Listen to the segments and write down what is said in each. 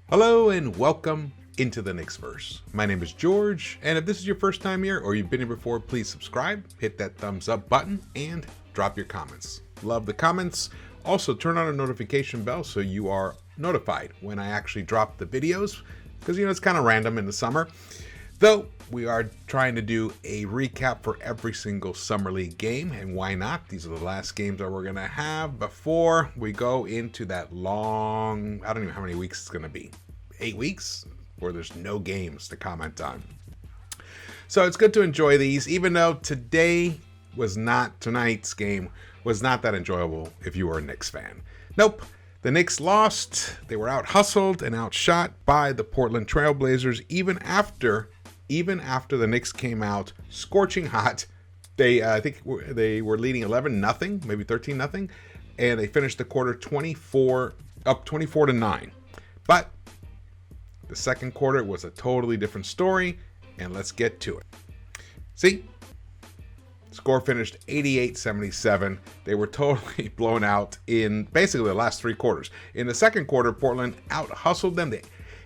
Hello and welcome into the Knicks-Verse. My name is George, and if this is your first time here or you've been here before, please subscribe, hit that thumbs up button, and drop your comments. Love the comments. Also, turn on a notification bell so you are notified when I actually drop the videos, because it's kind of random in the summer. Though we are trying to do a recap for every single Summer League game, and why not? These are the last games that we're going to have before we go into that long, I don't even know how many weeks it's going to be. 8 weeks? Where there's no games to comment on. So it's good to enjoy these, even though tonight's game was not that enjoyable if you were a Knicks fan. Nope. The Knicks lost. They were out-hustled and outshot by the Portland Trail Blazers even after the Knicks came out scorching hot. I think they were leading 11-0, maybe 13-0, and they finished the quarter 24-9. But the second quarter was a totally different story, and let's get to it. See? Score finished 88-77. They were totally blown out in basically the last three quarters. In the second quarter, Portland out-hustled them.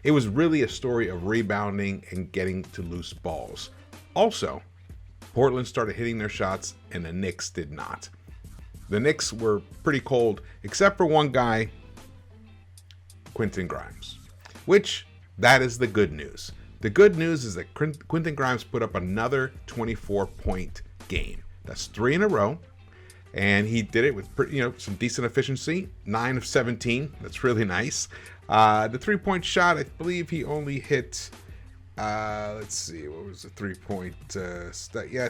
It was really a story of rebounding and getting to loose balls. Also, Portland started hitting their shots, and the Knicks did not. The Knicks were pretty cold, except for one guy, Quentin Grimes, which that is the good news. The good news is that Quentin Grimes put up another 24-point game. That's 3 in a row, and he did it with some decent efficiency. 9 of 17. That's really nice. The 3-point shot, I believe he only hit. Let's see, what was the 3-point?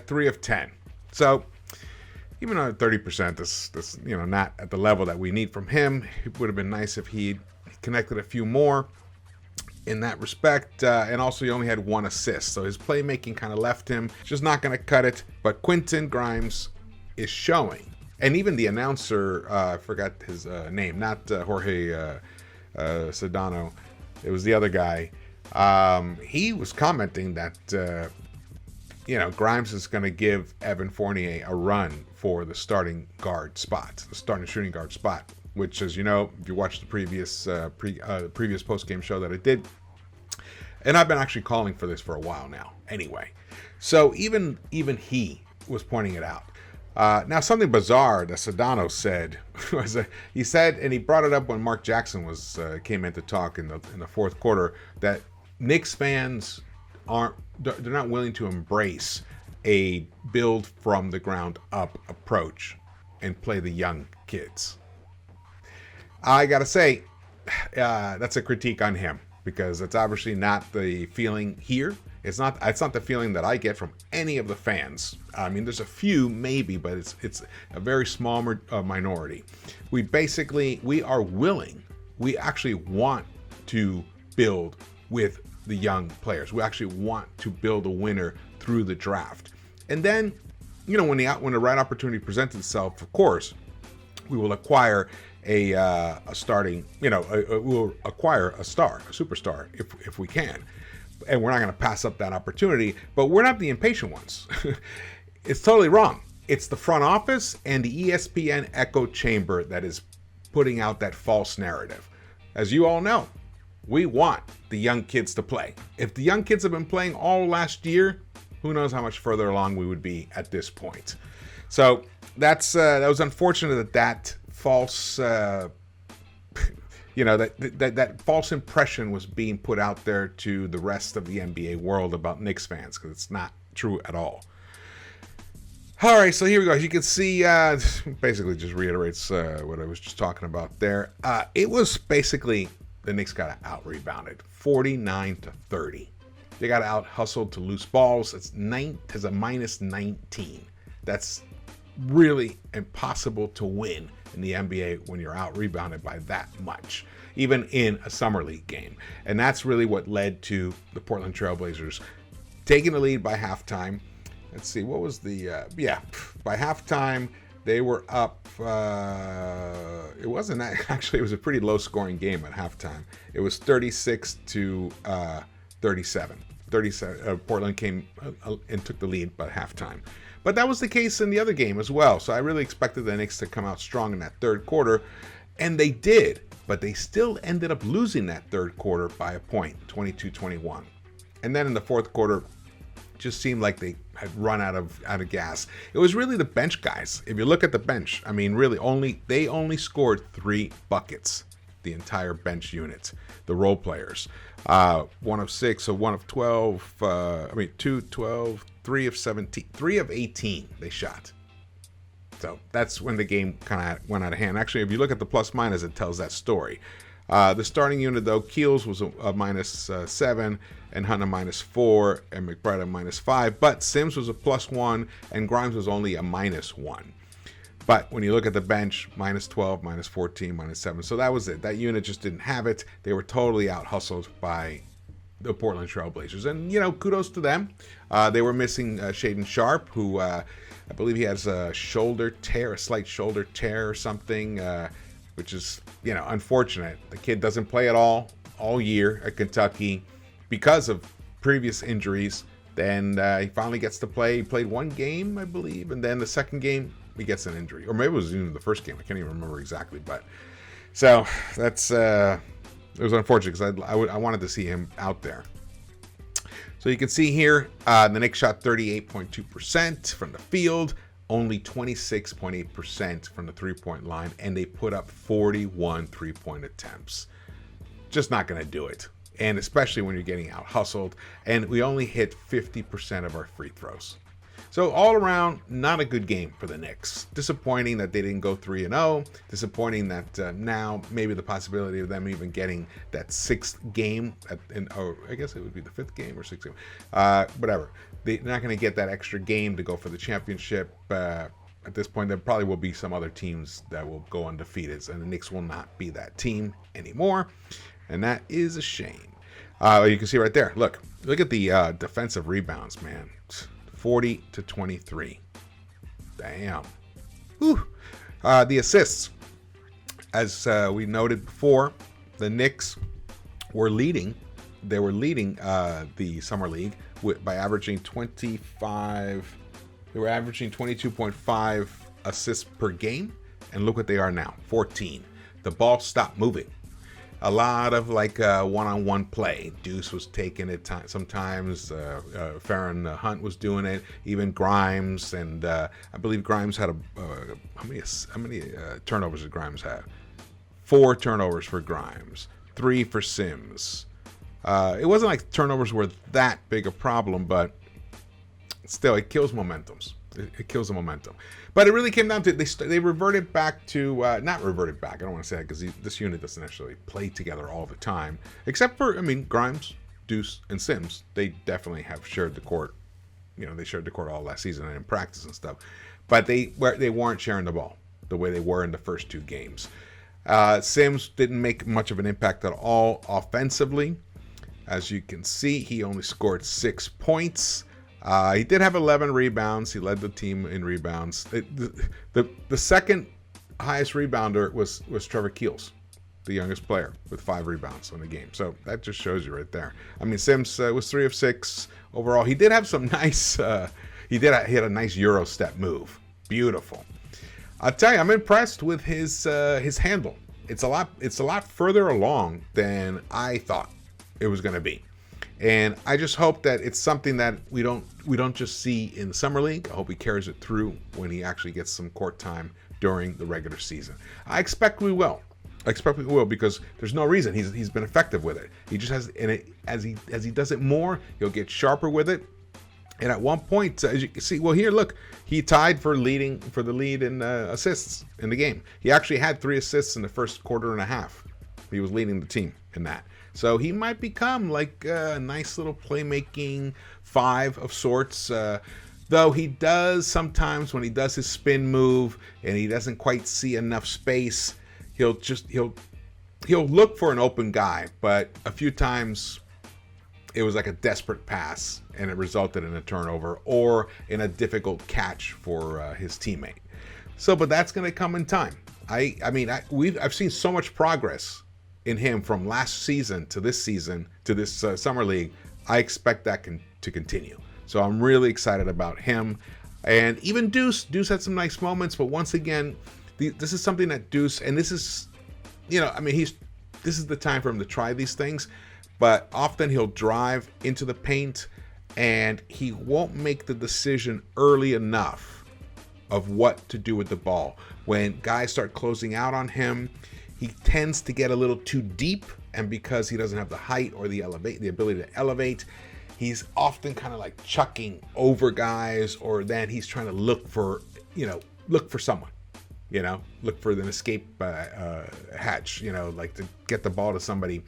3 of 10. So even on 30%, this not at the level that we need from him. It would have been nice if he connected a few more in that respect, and also he only had 1 assist, so his playmaking kind of left him. Just not going to cut it, but Quentin Grimes is showing. And even the announcer, I forgot his name, not Jorge Sedano, it was the other guy. He was commenting that Grimes is going to give Evan Fournier a run for the starting shooting guard spot. Which, as you know, if you watched the previous post-game show that I did, and I've been actually calling for this for a while now. Anyway, so even he was pointing it out. Now, something bizarre that Sedano said was he said, and he brought it up when Mark Jackson came in to talk in the fourth quarter, that Knicks fans they're not willing to embrace a build from the ground up approach and play the young kids. I gotta say, that's a critique on him, because it's obviously not the feeling here. It's not the feeling that I get from any of the fans. I mean, there's a few maybe, but it's a very small minority. We are willing. We actually want to build with the young players. We actually want to build a winner through the draft. And then, when the right opportunity presents itself, of course, we will acquire we'll acquire a superstar if we can, and we're not going to pass up that opportunity. But we're not the impatient ones. It's totally wrong. It's the front office and the ESPN echo chamber that is putting out that false narrative. As you all know, we want the young kids to play. If the young kids have been playing all last year, who knows how much further along we would be at this point. So that was unfortunate that false, that false impression was being put out there to the rest of the NBA world about Knicks fans, because it's not true at all. All right, so here we go. As you can see, basically just reiterates what I was just talking about there. It was basically the Knicks got out-rebounded, 49-30. They got out-hustled to loose balls. It's a minus 19. That's really impossible to win in the NBA when you're out-rebounded by that much, even in a Summer League game. And that's really what led to the Portland Trail Blazers taking the lead by halftime. Let's see, what was by halftime, they were up, it wasn't that, actually, it was a pretty low-scoring game at halftime. It was 36-37. Portland came and took the lead by halftime. But that was the case in the other game as well. So I really expected the Knicks to come out strong in that third quarter. And they did, but they still ended up losing that third quarter by a point, 22-21. And then in the fourth quarter, just seemed like they had run out of gas. It was really the bench guys. If you look at the bench, I mean, really they only scored 3 buckets, the entire bench unit, the role players. 1 of 6, so 1 of 12, 2, 12, 3 of 17, 3 of 18 they shot. So that's when the game kind of went out of hand. Actually, if you look at the plus minus, it tells that story. The starting unit, though, Keels was a minus 7, and Hunt a minus 4, and McBride a minus 5. But Sims was a plus 1, and Grimes was only a minus 1. But when you look at the bench, minus 12, minus 14, minus 7. So that was it. That unit just didn't have it. They were totally out-hustled by the Portland Trail Blazers. And, kudos to them. They were missing Shaedon Sharpe, who I believe he has a slight shoulder tear or something, which is, unfortunate. The kid doesn't play at all year at Kentucky because of previous injuries. Then he finally gets to play. He played 1 game, I believe, and then the second game, he gets an injury. Or maybe it was even the first game. I can't even remember exactly. But so that's it was unfortunate because I wanted to see him out there. So you can see here, the Knicks shot 38.2% from the field, only 26.8% from the three-point line, and they put up 41 three-point attempts. Just not going to do it, and especially when you're getting out-hustled, and we only hit 50% of our free throws. So all around, not a good game for the Knicks. Disappointing that they didn't go 3-0. Disappointing that now maybe the possibility of them even getting that 6th game, I guess it would be the 5th game or 6th game, whatever. They're not going to get that extra game to go for the championship. At this point, there probably will be some other teams that will go undefeated, and the Knicks will not be that team anymore, and that is a shame. You can see right there. Look at the defensive rebounds, man. 40-23. Damn. Whew. The assists. As we noted before, the Knicks were leading. They were leading the Summer League by averaging 25. They were averaging 22.5 assists per game. And look what they are now, 14. The ball stopped moving. A lot of one-on-one play. Deuce was taking it sometimes. Farron Hunt was doing it. Even Grimes, and I believe Grimes had how many turnovers did Grimes have? 4 turnovers for Grimes, 3 for Sims. It wasn't like turnovers were that big a problem, but still, it kills momentums. It kills the momentum. But it really came down to they reverted back to not reverted back. I don't want to say that because this unit doesn't actually play together all the time, except for Grimes, Deuce, and Sims. They definitely have shared the court. They shared the court all last season and in practice and stuff. But they weren't sharing the ball the way they were in the first 2 games. Sims didn't make much of an impact at all offensively. As you can see, he only scored 6 points. He did have 11 rebounds. He led the team in rebounds. The second highest rebounder was Trevor Keels, the youngest player, with 5 rebounds in the game. So that just shows you right there. Sims was 3 of 6 overall. He did have some nice. He had a nice Euro step move. Beautiful. I'll tell you, I'm impressed with his handle. It's a lot further along than I thought it was going to be. And I just hope that it's something that we don't just see in the Summer League. I hope he carries it through when he actually gets some court time during the regular season. I expect we will. Because there's no reason. He's been effective with it. He just has, and as he does it more, he'll get sharper with it. And at one point, as you can see, well here, look, he tied for the lead in assists in the game. He actually had 3 assists in the first quarter and a half. He was leading the team in that. So he might become like a nice little playmaking 5 of sorts. Though he does sometimes, when he does his spin move and he doesn't quite see enough space, he'll look for an open guy. But a few times it was like a desperate pass and it resulted in a turnover or in a difficult catch for his teammate. But that's going to come in time. I've seen so much progress in him from last season to this season to this Summer League. I expect that to continue. So I'm really excited about him. And even Deuce had some nice moments, but once again, this is something that Deuce, and this is this is the time for him to try these things, but often he'll drive into the paint and he won't make the decision early enough of what to do with the ball. When guys start closing out on him, he tends to get a little too deep, and because he doesn't have the height or the ability to elevate, he's often kind of like chucking over guys, or then he's trying to look for someone, look for an escape hatch, like to get the ball to somebody.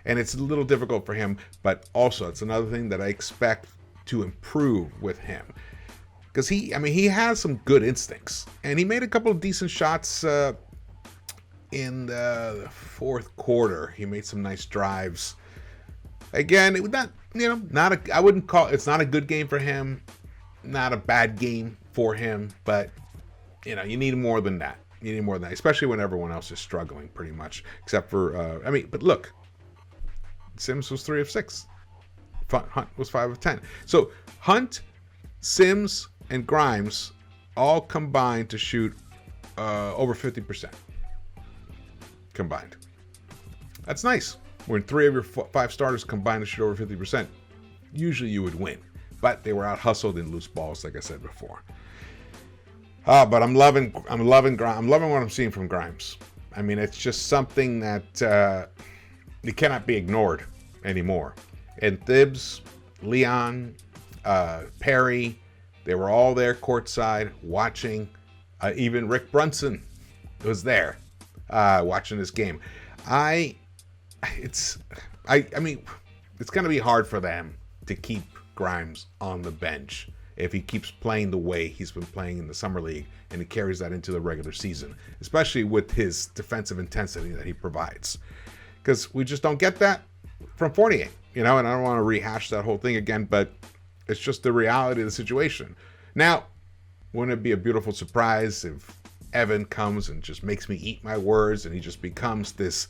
And it's a little difficult for him, but also it's another thing that I expect to improve with him. Because he has some good instincts, and he made a couple of decent shots in the fourth quarter. He made some nice drives. Again, it was I wouldn't call it's not a good game for him, not a bad game for him, but you need more than that. You need more than that, especially when everyone else is struggling pretty much, except for but look, Sims was 3 of 6. Hunt was 5 of 10. So Hunt, Sims, and Grimes all combined to shoot over 50% combined. That's nice. When 3 of your 5 starters combined to shoot over 50%, usually you would win. But they were out hustled in loose balls, like I said before. But I'm loving what I'm seeing from Grimes. It's just something that it cannot be ignored anymore. And Thibs, Leon, Perry, they were all there courtside watching. Even Rick Brunson was there watching this game. It's going to be hard for them to keep Grimes on the bench if he keeps playing the way he's been playing in the summer league, and he carries that into the regular season, especially with his defensive intensity that he provides. Because we just don't get that from Fournier, and I don't want to rehash that whole thing again, but it's just the reality of the situation. Now, wouldn't it be a beautiful surprise if Evan comes and just makes me eat my words, and he just becomes this,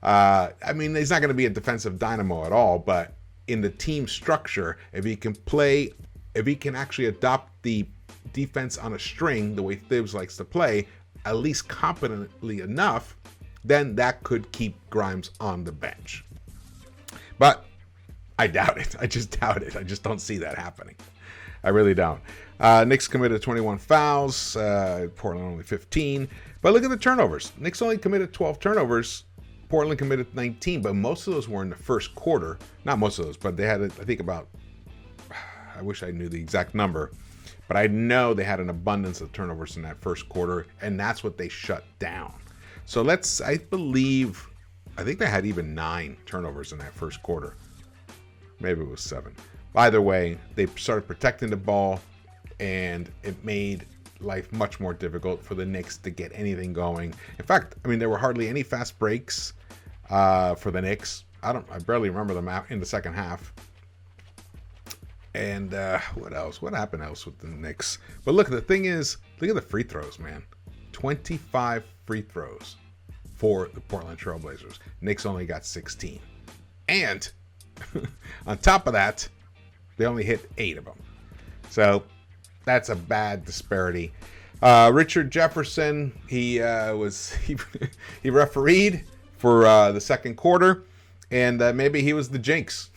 he's not going to be a defensive dynamo at all, but in the team structure, if he can actually adopt the defense on a string the way Thibs likes to play, at least competently enough, then that could keep Grimes on the bench. But I doubt it. I just doubt it. I just don't see that happening. I really don't. Knicks committed 21 fouls. Portland only 15. But look at the turnovers. Knicks only committed 12 turnovers. Portland committed 19, but most of those were in the first quarter. Not most of those, but they had, I think, about, I wish I knew the exact number, but I know they had an abundance of turnovers in that first quarter, and that's what they shut down. So I think they had even 9 turnovers in that first quarter. Maybe it was 7. Either way, they started protecting the ball, and it made life much more difficult for the Knicks to get anything going. In fact, there were hardly any fast breaks for the Knicks. I barely remember them out in the second half. And what else? What happened else with the Knicks? But look, the thing is, look at the free throws, man. 25 free throws for the Portland Trailblazers. Knicks only got 16. And on top of that, they only hit 8 of them. So that's a bad disparity. Richard Jefferson, he refereed for the second quarter, and maybe he was the jinx.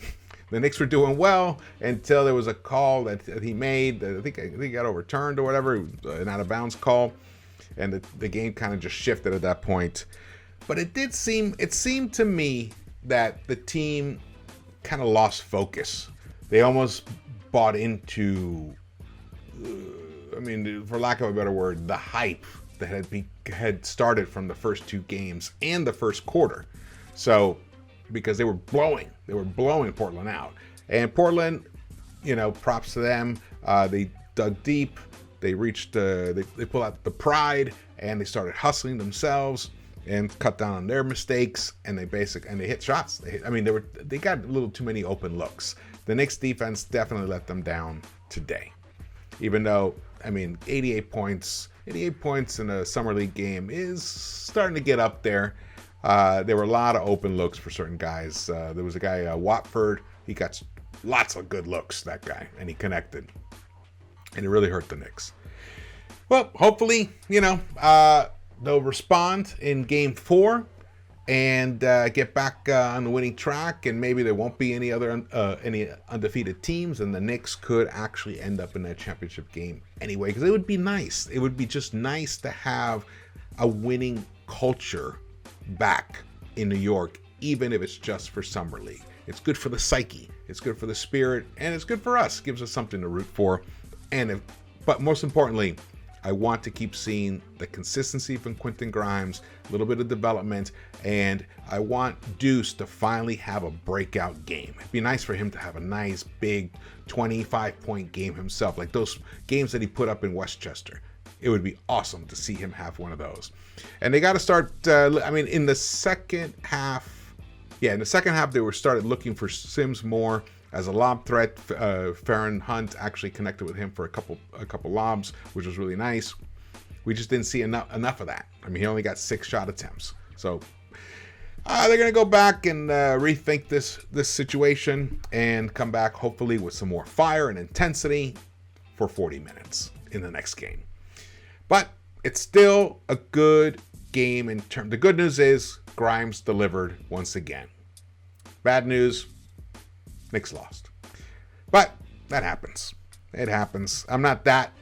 The Knicks were doing well until there was a call that he made. I think he got overturned or whatever, an out-of-bounds call, and the game kind of just shifted at that point. But it seemed to me that the team kind of lost focus. They almost bought into, for lack of a better word, the hype that had started from the first 2 games and the first quarter. So, because they were blowing Portland out. And Portland, props to them. They dug deep. They reached, they pulled out the pride, and they started hustling themselves and cut down on their mistakes. And they hit shots. They got a little too many open looks. The Knicks defense definitely let them down today. Even though, 88 points in a summer league game is starting to get up there. There were a lot of open looks for certain guys. There was a guy, Watford. He got lots of good looks, that guy, and he connected. And it really hurt the Knicks. Well, hopefully, they'll respond in Game 4. and get back on the winning track, and maybe there won't be any undefeated teams, and the Knicks could actually end up in that championship game anyway, because it would be nice. It would be just nice to have a winning culture back in New York, even if it's just for Summer League. It's good for the psyche, it's good for the spirit, and it's good for us. It gives us something to root for. But most importantly, I want to keep seeing the consistency from Quentin Grimes, a little bit of development, and I want Deuce to finally have a breakout game. It'd be nice for him to have a nice, big 25-point game himself, like those games that he put up in Westchester. It would be awesome to see him have one of those. And they got to start, in the second half, they started looking for Sims more as a lob threat. Farron Hunt actually connected with him for a couple lobs, which was really nice. We just didn't see enough of that. I mean, he only got 6 shot attempts. So they're going to go back and rethink this situation and come back hopefully with some more fire and intensity for 40 minutes in the next game. But it's still a good game in terms. The good news is Grimes delivered once again. Bad news, Knicks lost. But that happens. It happens. I'm not that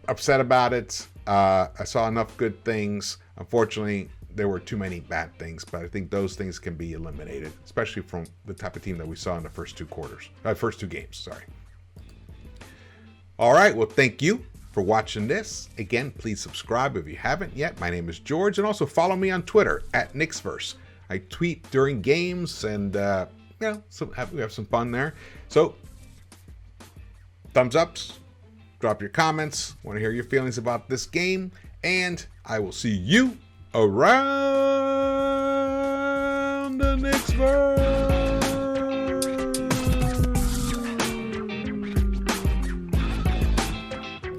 upset about it. I saw enough good things. Unfortunately, there were too many bad things, but I think those things can be eliminated, especially from the type of team that we saw in the first two games. All right, well, thank you for watching this. Again, please subscribe if you haven't yet. My name is George, and also follow me on Twitter at Knicks-Verse. I tweet during games, and we have some fun there. So, thumbs ups, drop your comments. Want to hear your feelings about this game, and I will see you around the Knicks-Verse.